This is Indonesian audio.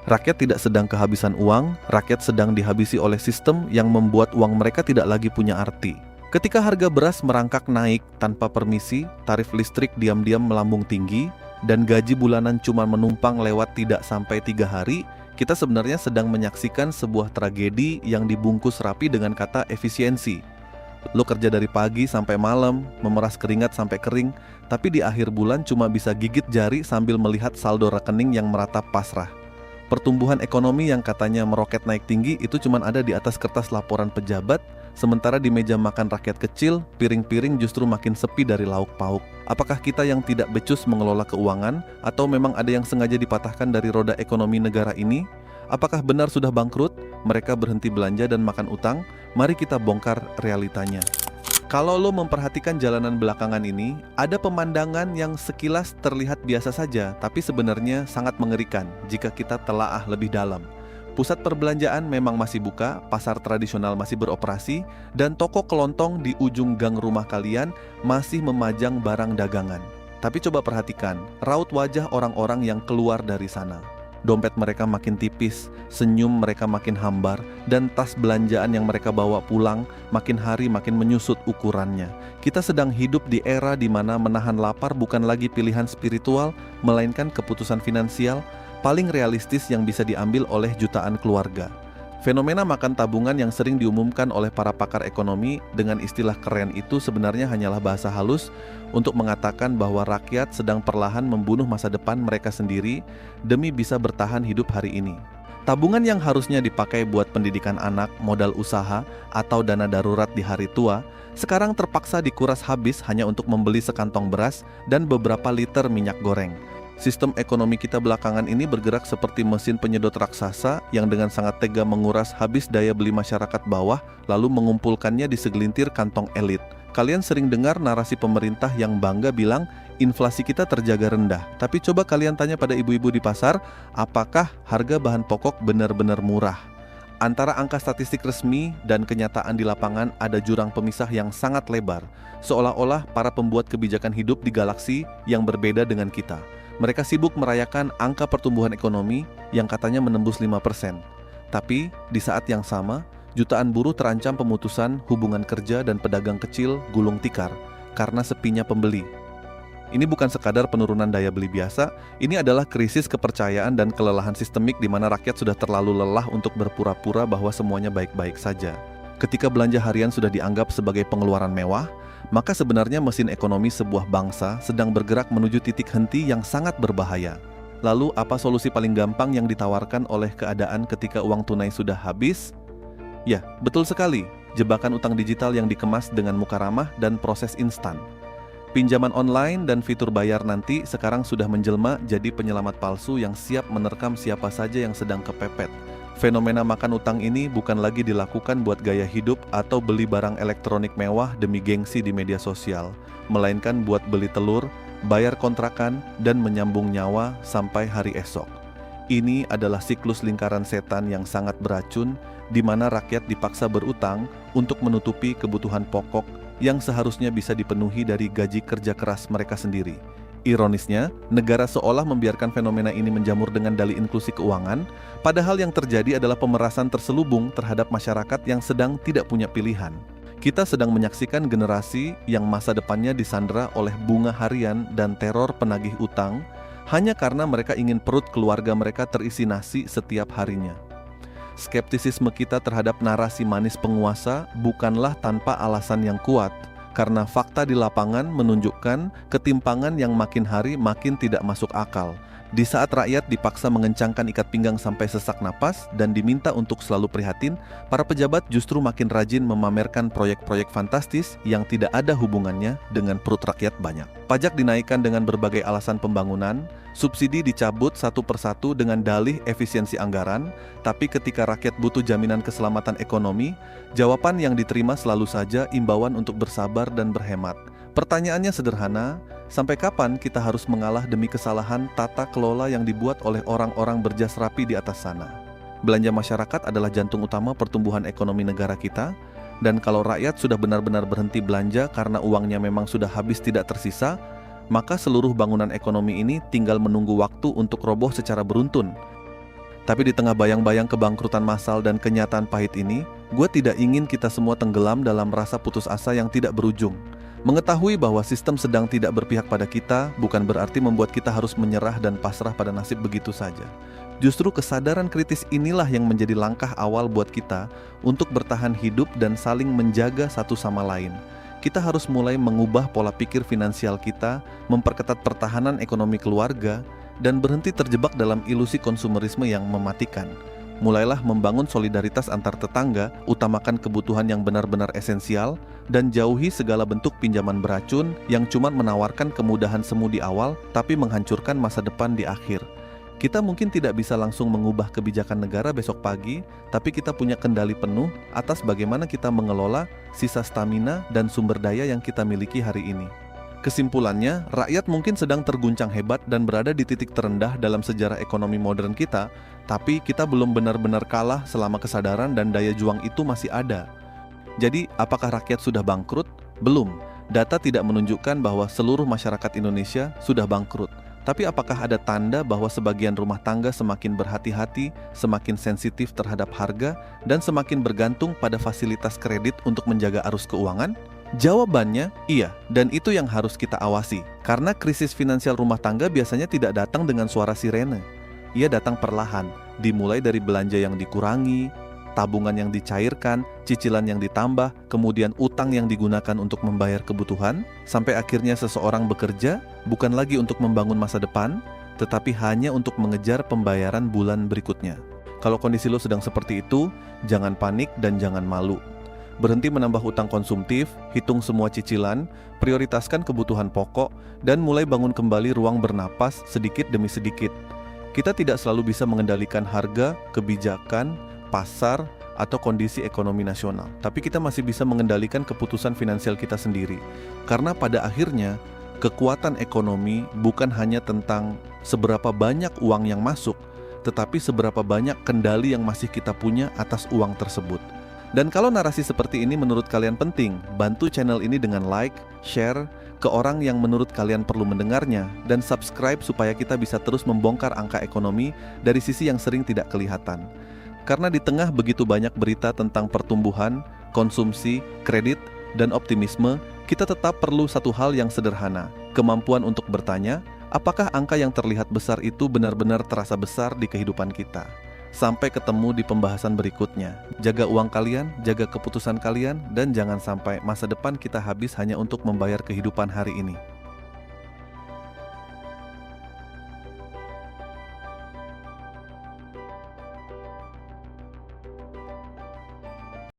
Rakyat tidak sedang kehabisan uang, rakyat sedang dihabisi oleh sistem yang membuat uang mereka tidak lagi punya arti. Ketika harga beras merangkak naik tanpa permisi, tarif listrik diam-diam melambung tinggi, dan gaji bulanan cuma menumpang lewat tidak sampai 3 hari, kita sebenarnya sedang menyaksikan sebuah tragedi yang dibungkus rapi dengan kata efisiensi. Lo kerja dari pagi sampai malam, memeras keringat sampai kering, tapi di akhir bulan cuma bisa gigit jari sambil melihat saldo rekening yang meratap pasrah. Pertumbuhan ekonomi yang katanya meroket naik tinggi itu cuma ada di atas kertas laporan pejabat, sementara di meja makan rakyat kecil, piring-piring justru makin sepi dari lauk pauk. Apakah kita yang tidak becus mengelola keuangan, atau memang ada yang sengaja dipatahkan dari roda ekonomi negara ini? Apakah benar sudah bangkrut? Mereka berhenti belanja dan makan utang? Mari kita bongkar realitanya. Kalau lo memperhatikan jalanan belakangan ini, ada pemandangan yang sekilas terlihat biasa saja, tapi sebenarnya sangat mengerikan jika kita telaah lebih dalam. Pusat perbelanjaan memang masih buka, pasar tradisional masih beroperasi, dan toko kelontong di ujung gang rumah kalian masih memajang barang dagangan. Tapi coba perhatikan, raut wajah orang-orang yang keluar dari sana. Dompet mereka makin tipis, senyum mereka makin hambar, dan tas belanjaan yang mereka bawa pulang makin hari makin menyusut ukurannya. Kita sedang hidup di era di mana menahan lapar bukan lagi pilihan spiritual, melainkan keputusan finansial paling realistis yang bisa diambil oleh jutaan keluarga. Fenomena makan tabungan yang sering diumumkan oleh para pakar ekonomi dengan istilah keren itu sebenarnya hanyalah bahasa halus untuk mengatakan bahwa rakyat sedang perlahan membunuh masa depan mereka sendiri demi bisa bertahan hidup hari ini. Tabungan yang harusnya dipakai buat pendidikan anak, modal usaha, atau dana darurat di hari tua, sekarang terpaksa dikuras habis hanya untuk membeli sekantong beras dan beberapa liter minyak goreng. Sistem ekonomi kita belakangan ini bergerak seperti mesin penyedot raksasa yang dengan sangat tega menguras habis daya beli masyarakat bawah lalu mengumpulkannya di segelintir kantong elit. Kalian sering dengar narasi pemerintah yang bangga bilang inflasi kita terjaga rendah. Tapi coba kalian tanya pada ibu-ibu di pasar, apakah harga bahan pokok benar-benar murah? Antara angka statistik resmi dan kenyataan di lapangan ada jurang pemisah yang sangat lebar, seolah-olah para pembuat kebijakan hidup di galaksi yang berbeda dengan kita. Mereka sibuk merayakan angka pertumbuhan ekonomi yang katanya menembus 5%. Tapi di saat yang sama, jutaan buruh terancam pemutusan hubungan kerja dan pedagang kecil gulung tikar karena sepinya pembeli. Ini bukan sekadar penurunan daya beli biasa, ini adalah krisis kepercayaan dan kelelahan sistemik di mana rakyat sudah terlalu lelah untuk berpura-pura bahwa semuanya baik-baik saja. Ketika belanja harian sudah dianggap sebagai pengeluaran mewah, maka sebenarnya mesin ekonomi sebuah bangsa sedang bergerak menuju titik henti yang sangat berbahaya. Lalu apa solusi paling gampang yang ditawarkan oleh keadaan ketika uang tunai sudah habis? Ya, betul sekali, jebakan utang digital yang dikemas dengan muka ramah dan proses instan. Pinjaman online dan fitur bayar nanti sekarang sudah menjelma jadi penyelamat palsu yang siap menerkam siapa saja yang sedang kepepet. Fenomena makan utang ini bukan lagi dilakukan buat gaya hidup atau beli barang elektronik mewah demi gengsi di media sosial, melainkan buat beli telur, bayar kontrakan, dan menyambung nyawa sampai hari esok. Ini adalah siklus lingkaran setan yang sangat beracun, di mana rakyat dipaksa berutang untuk menutupi kebutuhan pokok yang seharusnya bisa dipenuhi dari gaji kerja keras mereka sendiri. Ironisnya, negara seolah membiarkan fenomena ini menjamur dengan dalih inklusi keuangan, padahal yang terjadi adalah pemerasan terselubung terhadap masyarakat yang sedang tidak punya pilihan. Kita sedang menyaksikan generasi yang masa depannya disandera oleh bunga harian dan teror penagih utang, hanya karena mereka ingin perut keluarga mereka terisi nasi setiap harinya. Skeptisisme kita terhadap narasi manis penguasa bukanlah tanpa alasan yang kuat, karena fakta di lapangan menunjukkan ketimpangan yang makin hari makin tidak masuk akal. Di saat rakyat dipaksa mengencangkan ikat pinggang sampai sesak napas dan diminta untuk selalu prihatin, para pejabat justru makin rajin memamerkan proyek-proyek fantastis yang tidak ada hubungannya dengan perut rakyat banyak. Pajak dinaikkan dengan berbagai alasan pembangunan, subsidi dicabut satu persatu dengan dalih efisiensi anggaran, tapi ketika rakyat butuh jaminan keselamatan ekonomi, jawaban yang diterima selalu saja imbauan untuk bersabar dan berhemat. Pertanyaannya sederhana, sampai kapan kita harus mengalah demi kesalahan tata kelola yang dibuat oleh orang-orang berjas rapi di atas sana? Belanja masyarakat adalah jantung utama pertumbuhan ekonomi negara kita, dan kalau rakyat sudah benar-benar berhenti belanja karena uangnya memang sudah habis tidak tersisa, maka seluruh bangunan ekonomi ini tinggal menunggu waktu untuk roboh secara beruntun. Tapi di tengah bayang-bayang kebangkrutan massal dan kenyataan pahit ini, gue tidak ingin kita semua tenggelam dalam rasa putus asa yang tidak berujung. Mengetahui bahwa sistem sedang tidak berpihak pada kita bukan berarti membuat kita harus menyerah dan pasrah pada nasib begitu saja. Justru kesadaran kritis inilah yang menjadi langkah awal buat kita untuk bertahan hidup dan saling menjaga satu sama lain. Kita harus mulai mengubah pola pikir finansial kita, memperketat pertahanan ekonomi keluarga, dan berhenti terjebak dalam ilusi konsumerisme yang mematikan. Mulailah membangun solidaritas antar tetangga, utamakan kebutuhan yang benar-benar esensial, dan jauhi segala bentuk pinjaman beracun yang cuma menawarkan kemudahan semu di awal, tapi menghancurkan masa depan di akhir. Kita mungkin tidak bisa langsung mengubah kebijakan negara besok pagi, tapi kita punya kendali penuh atas bagaimana kita mengelola sisa stamina dan sumber daya yang kita miliki hari ini. Kesimpulannya, rakyat mungkin sedang terguncang hebat dan berada di titik terendah dalam sejarah ekonomi modern kita, tapi kita belum benar-benar kalah selama kesadaran dan daya juang itu masih ada. Jadi, apakah rakyat sudah bangkrut? Belum. Data tidak menunjukkan bahwa seluruh masyarakat Indonesia sudah bangkrut. Tapi apakah ada tanda bahwa sebagian rumah tangga semakin berhati-hati, semakin sensitif terhadap harga, dan semakin bergantung pada fasilitas kredit untuk menjaga arus keuangan? Jawabannya iya, dan itu yang harus kita awasi. Karena krisis finansial rumah tangga biasanya tidak datang dengan suara sirene. Ia datang perlahan, dimulai dari belanja yang dikurangi, tabungan yang dicairkan, cicilan yang ditambah, kemudian utang yang digunakan untuk membayar kebutuhan, sampai akhirnya seseorang bekerja bukan lagi untuk membangun masa depan, tetapi hanya untuk mengejar pembayaran bulan berikutnya. Kalau kondisi lo sedang seperti itu, jangan panik dan jangan malu. Berhenti menambah utang konsumtif, hitung semua cicilan, prioritaskan kebutuhan pokok, dan mulai bangun kembali ruang bernapas sedikit demi sedikit. Kita tidak selalu bisa mengendalikan harga, kebijakan, pasar, atau kondisi ekonomi nasional. Tapi kita masih bisa mengendalikan keputusan finansial kita sendiri. Karena pada akhirnya, kekuatan ekonomi bukan hanya tentang seberapa banyak uang yang masuk, tetapi seberapa banyak kendali yang masih kita punya atas uang tersebut. Dan kalau narasi seperti ini menurut kalian penting, bantu channel ini dengan like, share ke orang yang menurut kalian perlu mendengarnya, dan subscribe supaya kita bisa terus membongkar angka ekonomi dari sisi yang sering tidak kelihatan. Karena di tengah begitu banyak berita tentang pertumbuhan, konsumsi, kredit, dan optimisme, kita tetap perlu satu hal yang sederhana, kemampuan untuk bertanya, apakah angka yang terlihat besar itu benar-benar terasa besar di kehidupan kita? Sampai ketemu di pembahasan berikutnya. Jaga uang kalian, jaga keputusan kalian, dan jangan sampai masa depan kita habis hanya untuk membayar kehidupan hari ini.